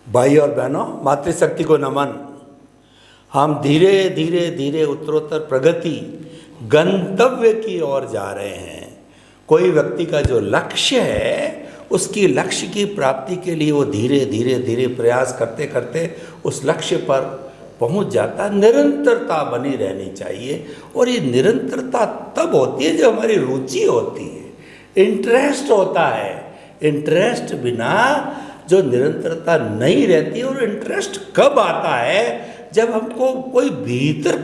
भाई और बहनों, मातृशक्ति को नमन। हम धीरे धीरे धीरे उत्तरोत्तर प्रगति गंतव्य की ओर जा रहे हैं। कोई व्यक्ति का जो लक्ष्य है, उसकी लक्ष्य की प्राप्ति के लिए वो धीरे धीरे धीरे प्रयास करते करते उस लक्ष्य पर पहुंच जाता। निरंतरता बनी रहनी चाहिए, और ये निरंतरता तब होती है जब हमारी रुचि होती है, इंटरेस्ट होता है। इंटरेस्ट बिना जो निरंतरता नहीं रहती। और इंटरेस्ट कब आता है? जब हमको कोई भीतर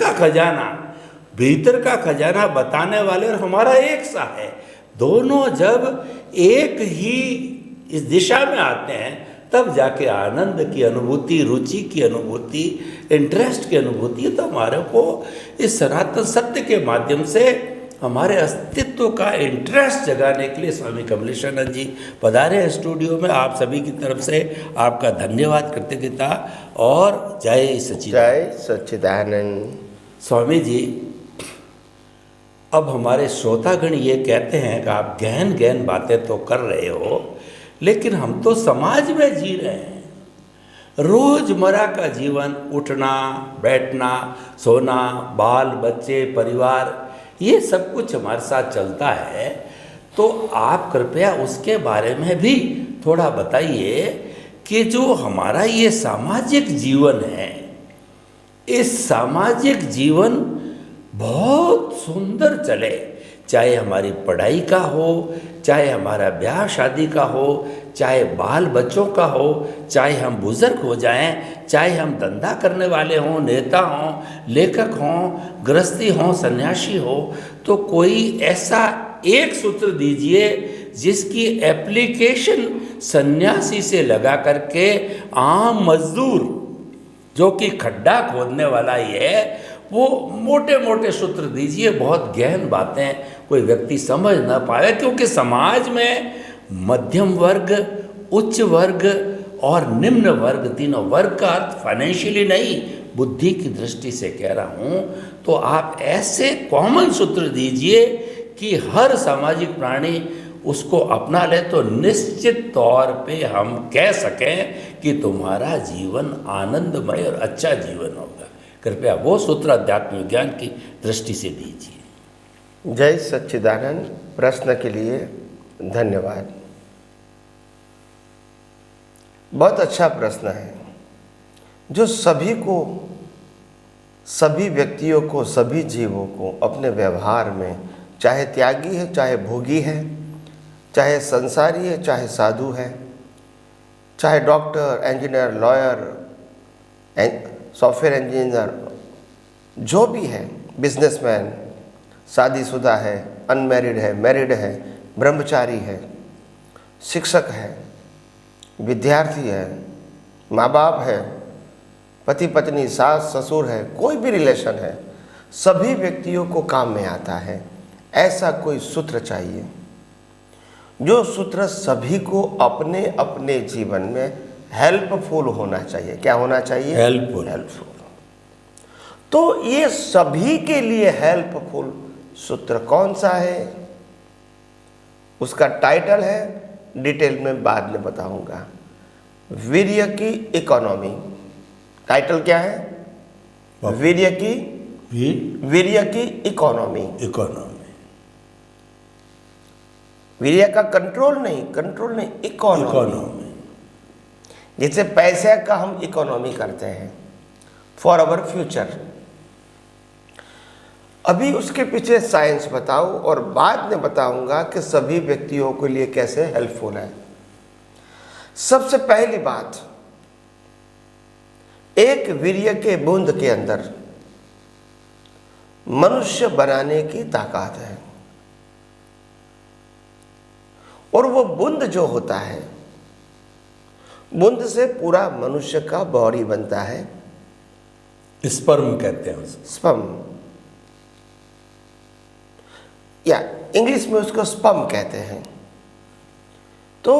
का खजाना बताने वाले और हमारा एक सा है, दोनों जब एक ही इस दिशा में आते हैं, तब जाके आनंद की अनुभूति, रुचि की अनुभूति, इंटरेस्ट की अनुभूति तो हमारे को इस सनातन सत्य के माध्यम से हमारे अस्तित्व का इंटरेस्ट जगाने के लिए स्वामी कमलेशानंद जी पधारे हैं स्टूडियो में। आप सभी की तरफ से आपका धन्यवाद, कृतज्ञता और जय सच्चिदानंद। स्वामी जी, अब हमारे श्रोतागण ये कहते हैं कि आप गहन गहन बातें तो कर रहे हो, लेकिन हम तो समाज में जी रहे हैं। रोजमर्रा का जीवन, उठना बैठना, सोना, बाल बच्चे, परिवार, ये सब कुछ हमारे साथ चलता है। तो आप कृपया उसके बारे में भी थोड़ा बताइए कि जो हमारा ये सामाजिक जीवन है, इस सामाजिक जीवन बहुत सुंदर चले, चाहे हमारी पढ़ाई का हो, चाहे हमारा ब्याह शादी का हो, चाहे बाल बच्चों का हो, चाहे हम बुज़ुर्ग हो जाएं, चाहे हम धंधा करने वाले हों, नेता हों, लेखक हों, गृहस्थी हों, सन्यासी हो, तो कोई ऐसा एक सूत्र दीजिए जिसकी एप्लीकेशन सन्यासी से लगा करके आम मजदूर जो कि खड्डा खोदने वाला ही है, वो मोटे मोटे सूत्र दीजिए। बहुत गहन बातें कोई व्यक्ति समझ ना पाए, क्योंकि समाज में मध्यम वर्ग, उच्च वर्ग और निम्न वर्ग, तीनों वर्ग का अर्थ फाइनेंशियली नहीं, बुद्धि की दृष्टि से कह रहा हूँ। तो आप ऐसे कॉमन सूत्र दीजिए कि हर सामाजिक प्राणी उसको अपना ले, तो निश्चित तौर पे हम कह सकें कि तुम्हारा जीवन आनंदमय और अच्छा जीवन होगा। कृपया वो सूत्र अध्यात्म विज्ञान की दृष्टि से दीजिए। जय सच्चिदानंद। प्रश्न के लिए धन्यवाद। बहुत अच्छा प्रश्न है, जो सभी को, सभी व्यक्तियों को, सभी जीवों को अपने व्यवहार में, चाहे त्यागी है, चाहे भोगी है, चाहे संसारी है, चाहे साधु है, चाहे doctor, engineer, lawyer, software engineer, जो भी है, बिजनेसमैन, शादीशुदा है, अनमैरिड है, मैरिड है, ब्रह्मचारी है, शिक्षक है, विद्यार्थी है, माँ बाप है, पति पत्नी, सास ससुर है, कोई भी रिलेशन है, सभी व्यक्तियों को काम में आता है। ऐसा कोई सूत्र चाहिए, जो सूत्र सभी को अपने अपने जीवन में हेल्पफुल होना चाहिए। क्या होना चाहिए? हेल्पफुल। तो ये सभी के लिए हेल्पफुल सूत्र कौन सा है, उसका टाइटल है, डिटेल में बाद में बताऊंगा, वीर्य की इकोनॉमी। टाइटल क्या है? वीर्य की इकोनॉमी। वीर्य का कंट्रोल नहीं, इकोनॉमी। जैसे पैसे का हम इकोनॉमी करते हैं फॉर आवर फ्यूचर। अभी उसके पीछे साइंस बताऊं और बाद में बताऊंगा कि सभी व्यक्तियों के लिए कैसे हेल्पफुल है। सबसे पहली बात, एक वीर्य के बूंद के अंदर मनुष्य बनाने की ताकत है, और वो बूंद जो होता है, बूंद से पूरा मनुष्य का बॉडी बनता है। स्पर्म कहते हैं उसको। स्पर्म, या इंग्लिश में उसको स्पर्म कहते हैं। तो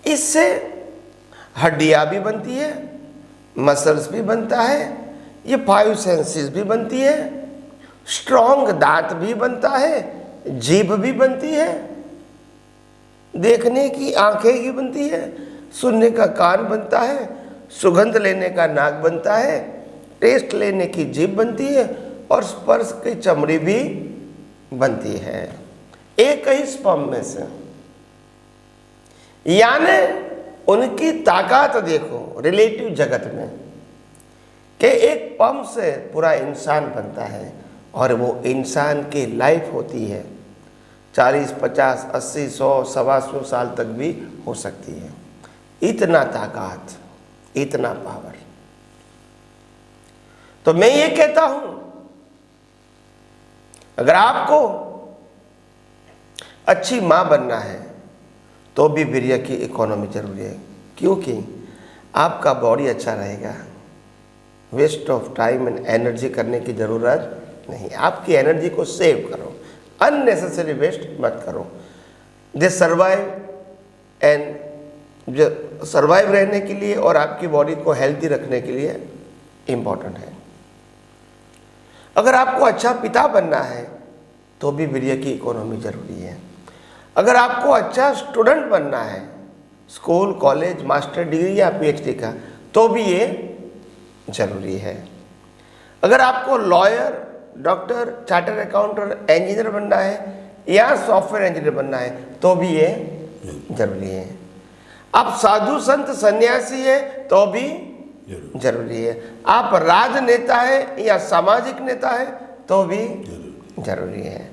इससे हड्डियां भी बनती है, मसल्स भी बनता है, ये 5 सेंसेस भी बनती है, स्ट्रॉन्ग दांत भी बनता है, जीभ भी बनती है, देखने की आंखें भी बनती है, सुनने का कान बनता है, सुगंध लेने का नाक बनता है, टेस्ट लेने की जीभ बनती है और स्पर्श की चमड़ी भी बनती है, एक ही स्पर्म में से। यानी उनकी ताकत देखो रिलेटिव जगत में कि एक पंप से पूरा इंसान बनता है और वो इंसान की लाइफ होती है 40, 50, 80, 100, 125 साल तक भी हो सकती है। इतना ताकत, इतना पावर। तो मैं ये कहता हूं, अगर आपको अच्छी मां बनना है तो भी वीर्य की इकोनॉमी जरूरी है, क्योंकि आपका बॉडी अच्छा रहेगा। Waste of time and energy करने की ज़रूरत नहीं। आपकी एनर्जी को सेव करो, अननेसेसरी वेस्ट मत करो। दे सर्वाइव एंड जो सर्वाइव रहने के लिए और आपकी बॉडी को हेल्दी रखने के लिए इम्पोर्टेंट है। अगर आपको अच्छा पिता बनना है तो भी वीर्य की इकोनॉमी जरूरी है। अगर आपको अच्छा स्टूडेंट बनना है, स्कूल, कॉलेज, मास्टर डिग्री या पीएचडी का, तो भी ये जरूरी है। अगर आपको lawyer, doctor, chartered accountant, engineer बनना है या सॉफ्टवेयर इंजीनियर बनना है तो भी ये जरूरी है। आप साधु संत सन्यासी है तो भी जरूरी है। आप राजनेता है या सामाजिक नेता है तो भी जरूरी है।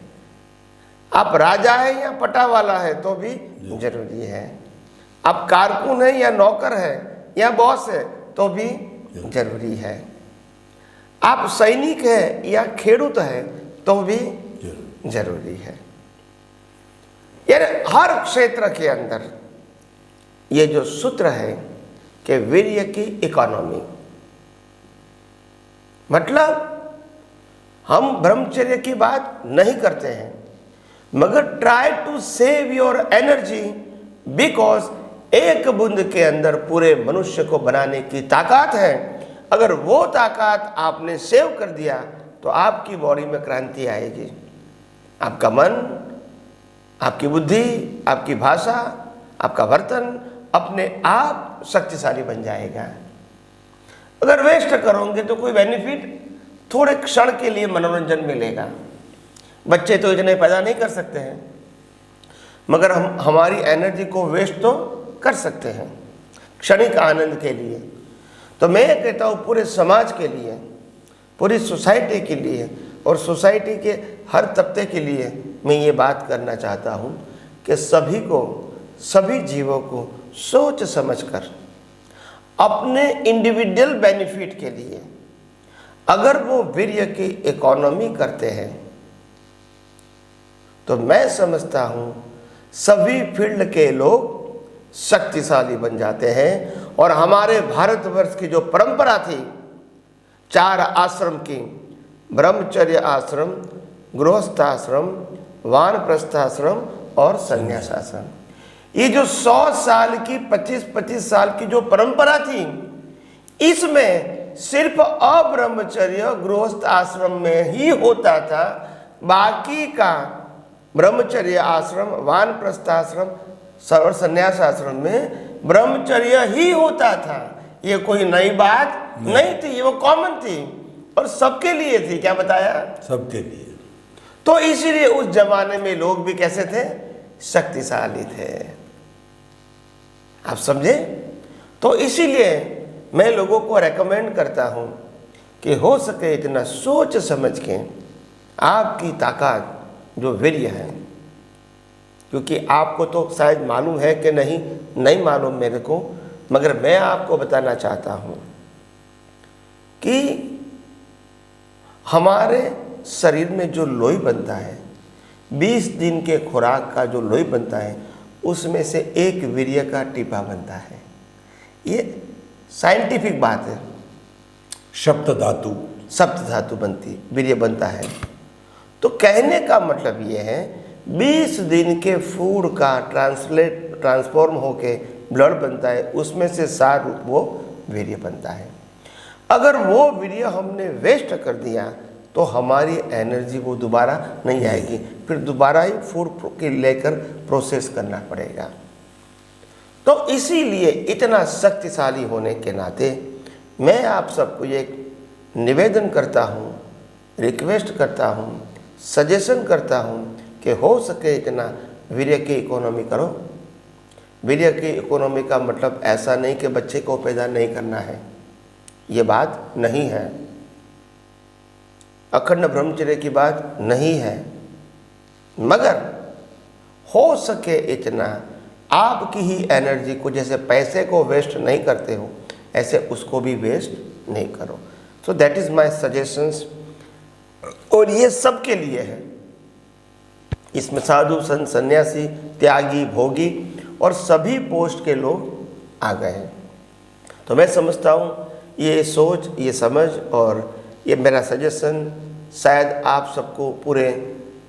आप राजा है या पटावाला है तो भी जरूरी है। आप कारकुन है या नौकर है या बॉस है तो भी जरूरी है। आप सैनिक है या खेडूत है तो भी जरूरी है। यानी हर क्षेत्र के अंदर ये जो सूत्र है कि वीर्य की इकोनॉमी, मतलब हम ब्रह्मचर्य की बात नहीं करते हैं, मगर try to save your energy, because एक बूंद के अंदर पूरे मनुष्य को बनाने की ताकत है। अगर वो ताकत आपने सेव कर दिया तो आपकी बॉडी में क्रांति आएगी। आपका मन, आपकी बुद्धि, आपकी भाषा, आपका बर्तन अपने आप शक्तिशाली बन जाएगा। अगर वेस्ट करोगे तो कोई बेनिफिट, थोड़े क्षण के लिए मनोरंजन मिलेगा। बच्चे तो इतने पैदा नहीं कर सकते हैं, मगर हम हमारी एनर्जी को वेस्ट तो कर सकते हैं क्षणिक आनंद के लिए। तो मैं कहता हूँ पूरे समाज के लिए, पूरी सोसाइटी के लिए और सोसाइटी के हर तबके के लिए मैं ये बात करना चाहता हूँ कि सभी को, सभी जीवों को सोच समझकर अपने इंडिविजुअल बेनिफिट के लिए अगर वो वीर्य की इकोनॉमी करते हैं तो मैं समझता हूँ सभी फील्ड के लोग शक्तिशाली बन जाते हैं। और हमारे भारतवर्ष की जो परंपरा थी 4 आश्रम की, ब्रह्मचर्य आश्रम, गृहस्थ आश्रम, वानप्रस्थ आश्रम और संन्यास आश्रम, ये जो 100 साल की 25-25 साल की जो परंपरा थी, इसमें सिर्फ अब्रह्मचर्य गृहस्थ आश्रम में ही होता था। बाकी का ब्रह्मचर्य आश्रम, वानप्रस्थ आश्रम और संन्यास आश्रम में ब्रह्मचर्य ही होता था। ये कोई नई बात नहीं थी, ये वो कॉमन थी और सबके लिए थी। क्या बताया? सबके लिए। तो इसीलिए उस जमाने में लोग भी कैसे थे? शक्तिशाली थे। आप समझे? तो इसीलिए मैं लोगों को रेकमेंड करता हूं कि हो सके इतना सोच समझ के आपकी ताकत जो वीर्य है, क्योंकि आपको तो शायद मालूम है कि नहीं मालूम मेरे को, मगर मैं आपको बताना चाहता हूं कि हमारे शरीर में जो लोई बनता है, 20 दिन के खुराक का जो लोई बनता है, उसमें से एक वीर्य का टीपा बनता है। ये साइंटिफिक बात है। सप्त धातु बनती, वीर्य बनता है। तो कहने का मतलब ये है 20 दिन के फूड का ट्रांसफॉर्म होके ब्लड बनता है, उसमें से सार रूप वो वीर्य बनता है। अगर वो वीर्य हमने वेस्ट कर दिया तो हमारी एनर्जी वो दोबारा नहीं आएगी, फिर दोबारा ही फूड के लेकर प्रोसेस करना पड़ेगा। तो इसीलिए इतना शक्तिशाली होने के नाते मैं आप सबको ये निवेदन करता हूँ, रिक्वेस्ट करता हूँ, सजेशन करता हूँ कि हो सके इतना वीर्य की इकोनॉमी करो। वीर्य की इकोनॉमी का मतलब ऐसा नहीं कि बच्चे को पैदा नहीं करना है, ये बात नहीं है। अखंड ब्रह्मचर्य की बात नहीं है, मगर हो सके इतना आपकी ही एनर्जी को, जैसे पैसे को वेस्ट नहीं करते हो ऐसे उसको भी वेस्ट नहीं करो। So that is my suggestions. और ये सबके लिए है, इसमें साधु संत सन्यासी त्यागी भोगी और सभी पोस्ट के लोग आ गए हैं। तो मैं समझता हूँ ये सोच, ये समझ और ये मेरा सजेशन शायद आप सबको, पूरे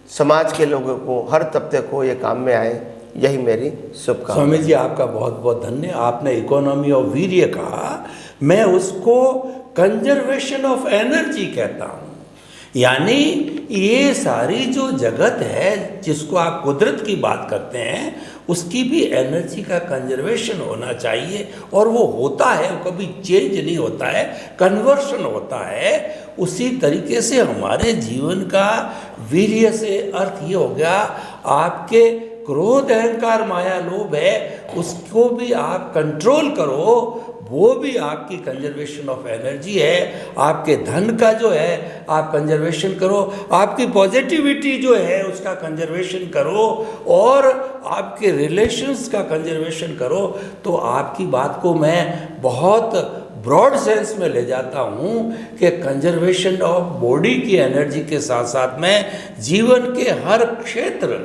समाज के लोगों को, हर तबके को ये काम में आए, यही मेरी शुभकामना। स्वामी जी आपका बहुत बहुत धन्य। आपने इकोनॉमी ऑफ वीर्य कहा, मैं उसको कंजर्वेशन ऑफ एनर्जी कहता हूँ। यानी ये सारी जो जगत है जिसको आप कुदरत की बात करते हैं, उसकी भी एनर्जी का कंजर्वेशन होना चाहिए, और वो होता है, वो कभी चेंज नहीं होता है, कन्वर्शन होता है। उसी तरीके से हमारे जीवन का वीर्य से अर्थ ये हो गया, आपके क्रोध अहंकार माया लोभ है उसको भी आप कंट्रोल करो, वो भी आपकी कंजर्वेशन ऑफ एनर्जी है। आपके धन का जो है आप कंजर्वेशन करो, आपकी पॉजिटिविटी जो है उसका कंजर्वेशन करो, और आपके रिलेशंस का कंजर्वेशन करो। तो आपकी बात को मैं बहुत ब्रॉड सेंस में ले जाता हूँ कि कंजर्वेशन ऑफ बॉडी की एनर्जी के साथ साथ में जीवन के हर क्षेत्र,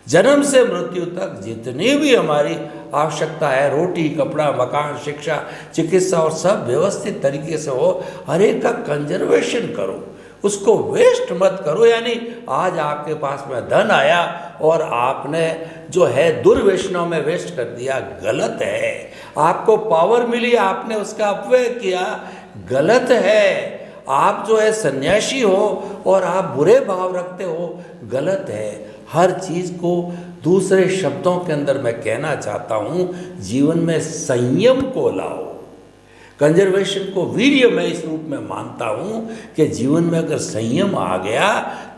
जन्म से मृत्यु तक जितनी भी हमारी आवश्यकता है, रोटी कपड़ा मकान शिक्षा चिकित्सा और सब व्यवस्थित तरीके से हो, हर एक का कंजर्वेशन करो, उसको वेस्ट मत करो। यानी आज आपके पास में धन आया और आपने जो है दुर्व्यसनों में वेस्ट कर दिया, गलत है। आपको पावर मिली, आपने उसका अपव्यय किया, गलत है। आप जो है सन्यासी हो और आप बुरे भाव रखते हो, गलत है। हर चीज़ को दूसरे शब्दों के अंदर मैं कहना चाहता हूँ, जीवन में संयम को लाओ। कंजर्वेशन को वीर्य मैं इस रूप में मानता हूँ कि जीवन में अगर संयम आ गया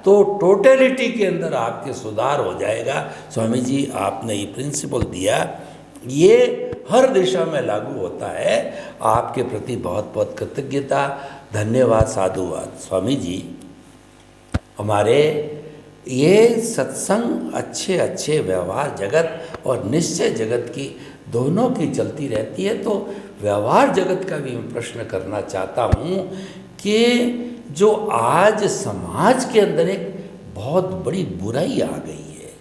तो टोटलिटी के अंदर आपके सुधार हो जाएगा। स्वामी जी आपने ये प्रिंसिपल दिया, ये हर दिशा में लागू होता है। आपके प्रति बहुत बहुत कृतज्ञता, धन्यवाद, साधुवाद। स्वामी जी हमारे ये सत्संग अच्छे अच्छे व्यवहार जगत और निश्चय जगत की दोनों की चलती रहती है। तो व्यवहार जगत का भी मैं प्रश्न करना चाहता हूँ कि जो आज समाज के अंदर एक बहुत बड़ी बुराई आ गई है,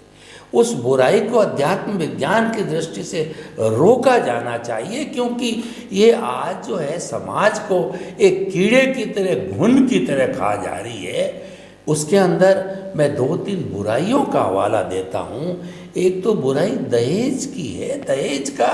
उस बुराई को अध्यात्म विज्ञान की दृष्टि से रोका जाना चाहिए, क्योंकि ये आज जो है समाज को एक कीड़े की तरह, घुन की तरह खा जा रही है। उसके अंदर मैं 2-3 बुराइयों का हवाला देता हूँ। एक तो बुराई दहेज की है। दहेज का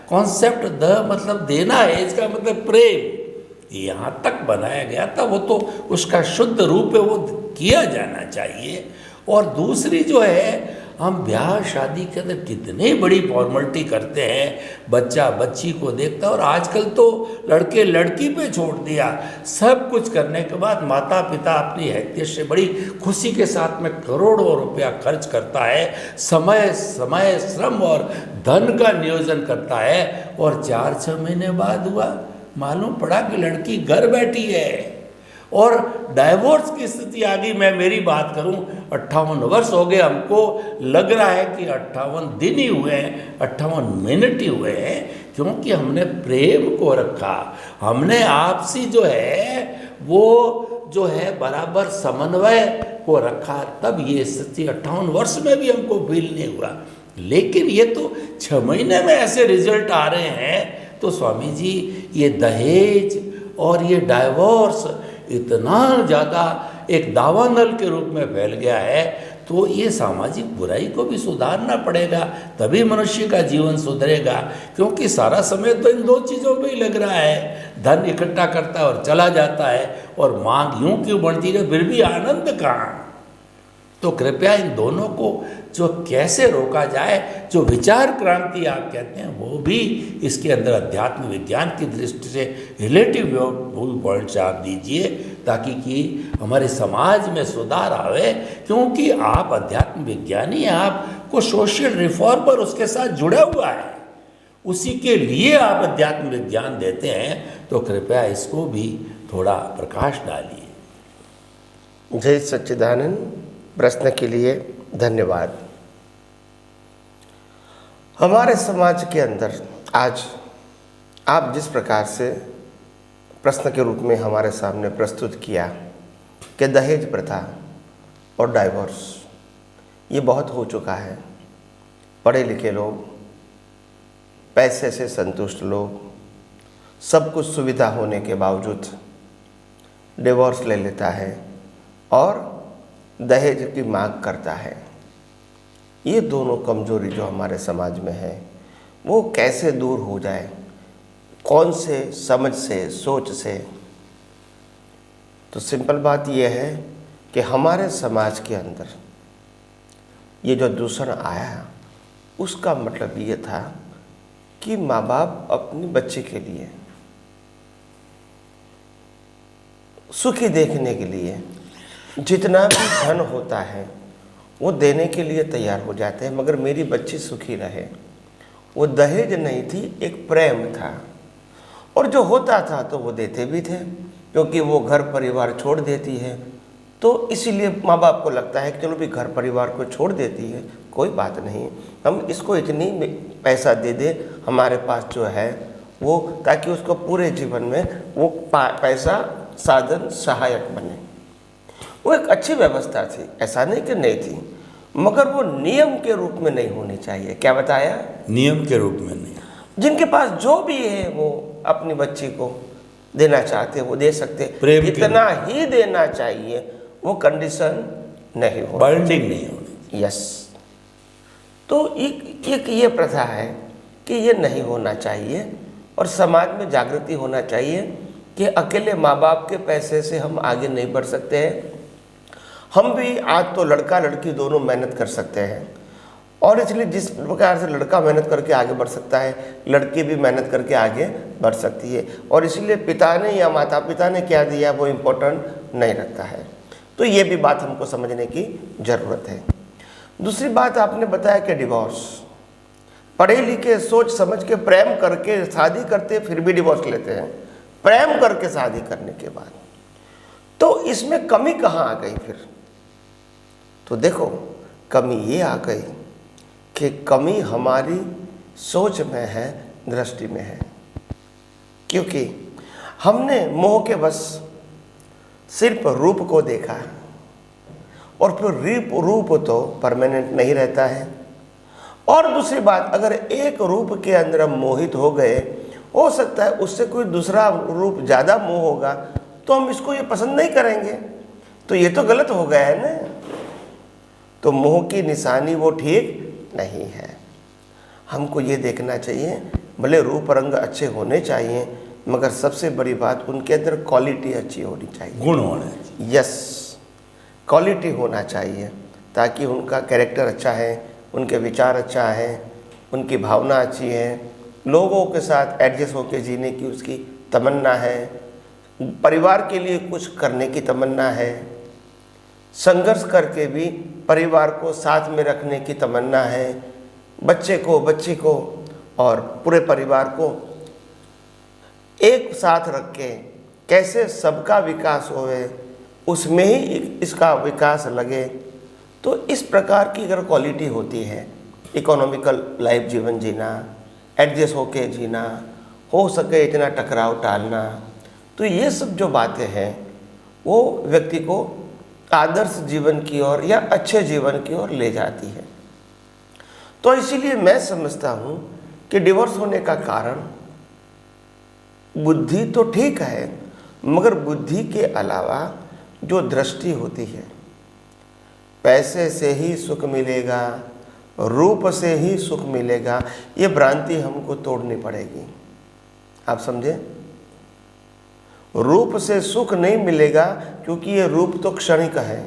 कॉन्सेप्ट, द मतलब देना है, एज का मतलब प्रेम, यहाँ तक बनाया गया था। वो तो उसका शुद्ध रूप है, वो किया जाना चाहिए। और दूसरी जो है, हम ब्याह शादी के अंदर कितनी बड़ी फॉर्मेलिटी करते हैं, बच्चा बच्ची को देखता है, और आजकल तो लड़के लड़की पे छोड़ दिया। सब कुछ करने के बाद माता पिता अपनी हैसियत से बड़ी खुशी के साथ में करोड़ों रुपया खर्च करता है, समय श्रम और धन का नियोजन करता है, और 4-6 महीने बाद हुआ मालूम पड़ा कि लड़की घर बैठी है और डाइवोर्स की स्थिति आ गई। मैं मेरी बात करूं, 58 वर्ष हो गए, हमको लग रहा है कि 58 दिन ही हुए हैं, 58 मिनट ही हुए हैं, क्योंकि हमने प्रेम को रखा, हमने आपसी जो है वो जो है बराबर समन्वय को रखा, तब ये स्थिति 58 वर्ष में भी हमको फील नहीं हुआ। लेकिन ये तो 6 महीने में ऐसे रिजल्ट आ रहे हैं। तो स्वामी जी ये दहेज और ये डाइवोर्स इतना ज़्यादा एक दावानल के रूप में फैल गया है, तो ये सामाजिक बुराई को भी सुधारना पड़ेगा, तभी मनुष्य का जीवन सुधरेगा। क्योंकि सारा समय तो इन 2 चीज़ों पे ही लग रहा है, धन इकट्ठा करता है और चला जाता है, और मांग यूं क्यों बढ़ती है, फिर भी आनंद कहाँ। तो कृपया इन दोनों को जो कैसे रोका जाए, जो विचार क्रांति आप कहते हैं, वो भी इसके अंदर अध्यात्म विज्ञान की दृष्टि से रिलेटिव व्यू पॉइंट्स आप दीजिए, ताकि कि हमारे समाज में सुधार आवे। क्योंकि आप अध्यात्म विज्ञानी हैं, आपको सोशल रिफॉर्मर उसके साथ जुड़ा हुआ है, उसी के लिए आप अध्यात्म विज्ञान देते हैं, तो कृपया इसको भी थोड़ा प्रकाश डालिए। जय सच्चिदानंद। प्रश्न के लिए धन्यवाद। हमारे समाज के अंदर आज आप जिस प्रकार से प्रश्न के रूप में हमारे सामने प्रस्तुत किया कि दहेज प्रथा और डाइवोर्स ये बहुत हो चुका है। पढ़े लिखे लोग, पैसे से संतुष्ट लोग, सब कुछ सुविधा होने के बावजूद डिवोर्स ले लेता है और दहेज की मांग करता है। ये दोनों कमजोरी जो हमारे समाज में है वो कैसे दूर हो जाए, कौन से समझ से, सोच से? तो सिंपल बात यह है कि हमारे समाज के अंदर ये जो दूषण आया उसका मतलब ये था कि माँ बाप अपनी बच्चे के लिए सुखी देखने के लिए जितना भी धन होता है वो देने के लिए तैयार हो जाते हैं, मगर मेरी बच्ची सुखी रहे। वो दहेज नहीं थी, एक प्रेम था, और जो होता था तो वो देते भी थे, क्योंकि वो घर परिवार छोड़ देती है। तो इसीलिए माँ बाप को लगता है कि चलो भी घर परिवार को छोड़ देती है, कोई बात नहीं, हम इसको इतनी पैसा दे दे हमारे पास जो है वो, ताकि उसको पूरे जीवन में वो पैसा साधन सहायक बने। वो एक अच्छी व्यवस्था थी, ऐसा नहीं कि नहीं थी, मगर वो नियम के रूप में नहीं होनी चाहिए। क्या बताया? नियम के रूप में नहीं। जिनके पास जो भी है वो अपनी बच्ची को देना चाहते वो दे सकते, इतना ही देना चाहिए, वो कंडीशन नहीं हो, बाइंडिंग नहीं होनी। यस। तो एक ये प्रथा है कि ये नहीं होना चाहिए, और समाज में जागृति होना चाहिए कि अकेले माँ बाप के पैसे से हम आगे नहीं बढ़ सकते हैं। हम भी आज तो लड़का लड़की दोनों मेहनत कर सकते हैं, और इसलिए जिस प्रकार से लड़का मेहनत करके आगे बढ़ सकता है, लड़की भी मेहनत करके आगे बढ़ सकती है, और इसलिए पिता ने या माता पिता ने क्या दिया वो इम्पोर्टेंट नहीं रखता है। तो ये भी बात हमको समझने की ज़रूरत है। दूसरी बात आपने बताया कि डिवोर्स, पढ़े लिखे सोच समझ के प्रेम करके शादी करते फिर भी डिवोर्स लेते हैं, प्रेम करके शादी करने के बाद। तो इसमें कमी कहाँ आ गई फिर? तो देखो, कमी ये आ गई कि कमी हमारी सोच में है, दृष्टि में है, क्योंकि हमने मोह के बस सिर्फ रूप को देखा, और फिर रूप तो परमानेंट नहीं रहता है। और दूसरी बात, अगर एक रूप के अंदर हम मोहित हो गए, हो सकता है उससे कोई दूसरा रूप ज़्यादा मोह होगा तो हम इसको ये पसंद नहीं करेंगे, तो ये तो गलत हो गया है ना। तो मोह की निशानी वो ठीक नहीं है। हमको ये देखना चाहिए, भले रूप रंग अच्छे होने चाहिए, मगर सबसे बड़ी बात उनके अंदर क्वालिटी अच्छी होनी चाहिए, गुण होने चाहिए। यस, क्वालिटी होना चाहिए, ताकि उनका कैरेक्टर अच्छा है, उनके विचार अच्छा है, उनकी भावना अच्छी है, लोगों के साथ एडजस्ट होकर जीने की उसकी तमन्ना है, परिवार के लिए कुछ करने की तमन्ना है, संघर्ष करके भी परिवार को साथ में रखने की तमन्ना है, बच्चे को, बच्ची को और पूरे परिवार को एक साथ रख के कैसे सबका विकास होए, उसमें ही इसका विकास लगे। तो इस प्रकार की अगर क्वालिटी होती है, इकोनॉमिकल लाइफ जीवन जीना, एडजस्ट होके जीना, हो सके इतना टकराव टालना, तो ये सब जो बातें हैं वो व्यक्ति को आदर्श जीवन की ओर या अच्छे जीवन की ओर ले जाती है। तो इसीलिए मैं समझता हूँ कि डिवोर्स होने का कारण बुद्धि तो ठीक है, मगर बुद्धि के अलावा जो दृष्टि होती है, पैसे से ही सुख मिलेगा, रूप से ही सुख मिलेगा, ये भ्रांति हमको तोड़नी पड़ेगी। आप समझे? रूप से सुख नहीं मिलेगा, क्योंकि ये रूप तो क्षणिक है,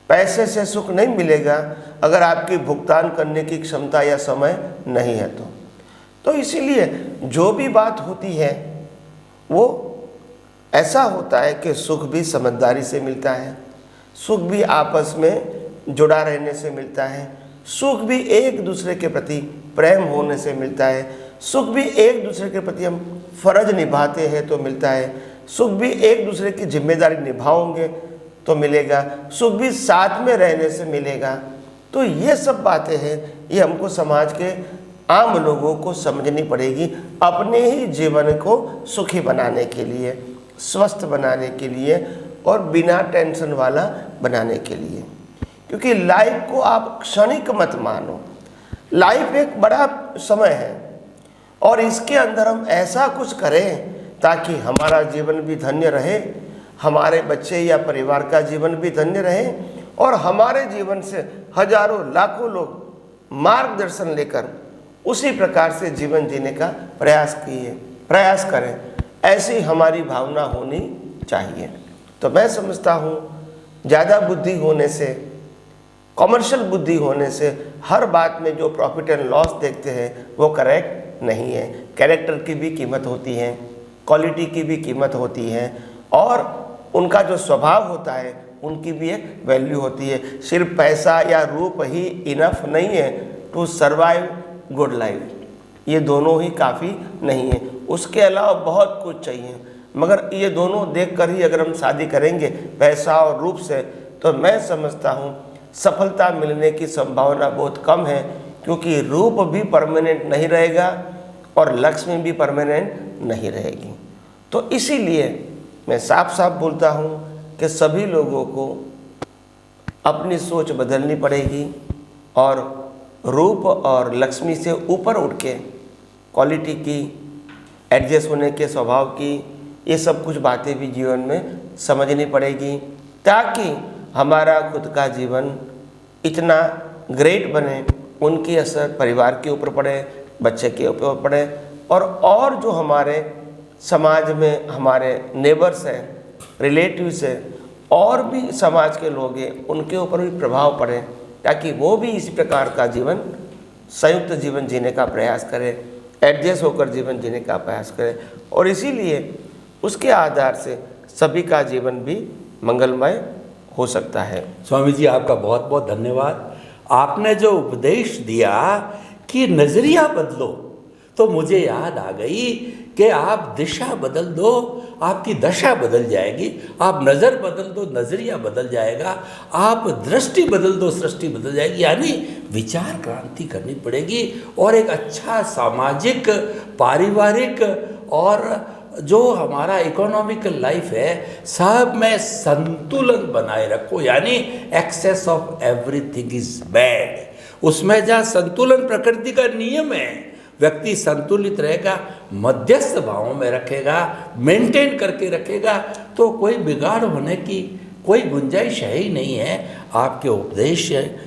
पैसे से सुख नहीं मिलेगा अगर आपकी भुगतान करने की क्षमता या समय नहीं है तो इसीलिए जो भी बात होती है वो ऐसा होता है कि सुख भी समझदारी से मिलता है, सुख भी आपस में जुड़ा रहने से मिलता है, सुख भी एक दूसरे के प्रति प्रेम होने से मिलता है, सुख भी एक दूसरे के प्रति हम फर्ज निभाते हैं तो मिलता है, सुख भी एक दूसरे की जिम्मेदारी निभाओगे तो मिलेगा, सुख भी साथ में रहने से मिलेगा। तो ये सब बातें हैं, ये हमको समाज के आम लोगों को समझनी पड़ेगी अपने ही जीवन को सुखी बनाने के लिए, स्वस्थ बनाने के लिए और बिना टेंशन वाला बनाने के लिए। क्योंकि लाइफ को आप क्षणिक मत मानो, लाइफ एक बड़ा समय है और इसके अंदर हम ऐसा कुछ करें ताकि हमारा जीवन भी धन्य रहे, हमारे बच्चे या परिवार का जीवन भी धन्य रहे और हमारे जीवन से हजारों लाखों लोग मार्गदर्शन लेकर उसी प्रकार से जीवन जीने का प्रयास करें, ऐसी हमारी भावना होनी चाहिए। तो मैं समझता हूँ ज़्यादा बुद्धि होने से, कमर्शियल बुद्धि होने से हर बात में जो प्रॉफिट एंड लॉस देखते हैं वो करेक्ट नहीं है। कैरेक्टर की भी कीमत होती है, क्वालिटी की भी कीमत होती है और उनका जो स्वभाव होता है उनकी भी एक वैल्यू होती है। सिर्फ पैसा या रूप ही इनफ नहीं है टू सर्वाइव गुड लाइफ, ये दोनों ही काफ़ी नहीं है, उसके अलावा बहुत कुछ चाहिए। मगर ये दोनों देखकर ही अगर हम शादी करेंगे पैसा और रूप से, तो मैं समझता हूँ सफलता मिलने की संभावना बहुत कम है, क्योंकि रूप भी परमानेंट नहीं रहेगा और लक्ष्मी भी परमानेंट नहीं रहेगी। तो इसीलिए मैं साफ साफ बोलता हूँ कि सभी लोगों को अपनी सोच बदलनी पड़ेगी और रूप और लक्ष्मी से ऊपर उठ के क्वालिटी की, एडजस्ट होने के स्वभाव की, ये सब कुछ बातें भी जीवन में समझनी पड़ेगी ताकि हमारा खुद का जीवन इतना ग्रेट बने, उनकी असर परिवार के ऊपर पड़े, बच्चे के ऊपर पड़े और जो हमारे समाज में हमारे नेबर्स हैं, रिलेटिव्स हैं और भी समाज के लोग हैं, उनके ऊपर भी प्रभाव पड़े ताकि वो भी इसी प्रकार का जीवन, संयुक्त जीवन जीने का प्रयास करें, एडजस्ट होकर जीवन जीने का प्रयास करें और इसीलिए उसके आधार से सभी का जीवन भी मंगलमय हो सकता है। स्वामी जी आपका बहुत बहुत धन्यवाद। आपने जो उपदेश दिया कि नज़रिया बदलो, तो मुझे याद आ गई कि आप दिशा बदल दो, आपकी दशा बदल जाएगी। आप नज़र बदल दो, नज़रिया बदल जाएगा। आप दृष्टि बदल दो, सृष्टि बदल जाएगी। यानी विचार क्रांति करनी पड़ेगी और एक अच्छा सामाजिक, पारिवारिक और जो हमारा इकोनॉमिकल लाइफ है सब में संतुलन बनाए रखो। यानी excess of everything is bad. उसमें जहाँ संतुलन प्रकृति का नियम है, व्यक्ति संतुलित रहेगा, मध्यस्थ भावों में रखेगा, मेंटेन करके रखेगा, तो कोई बिगाड़ होने की कोई गुंजाइश है ही नहीं है। आपके उपदेश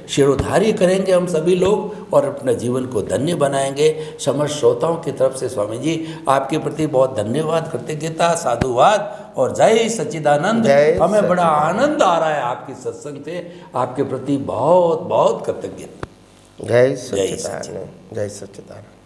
शिरोधार्य करेंगे हम सभी लोग और अपने जीवन को धन्य बनाएंगे। समस्त श्रोताओं की तरफ से स्वामी जी आपके प्रति बहुत धन्यवाद, कृतज्ञता, साधुवाद और जय सच्चिदानंद। हमें बड़ा आनंद आ रहा है आपकी सत्संग से, आपके प्रति बहुत बहुत कृतज्ञता। जय सच्चिदानंद, जय सच्चिदानंद।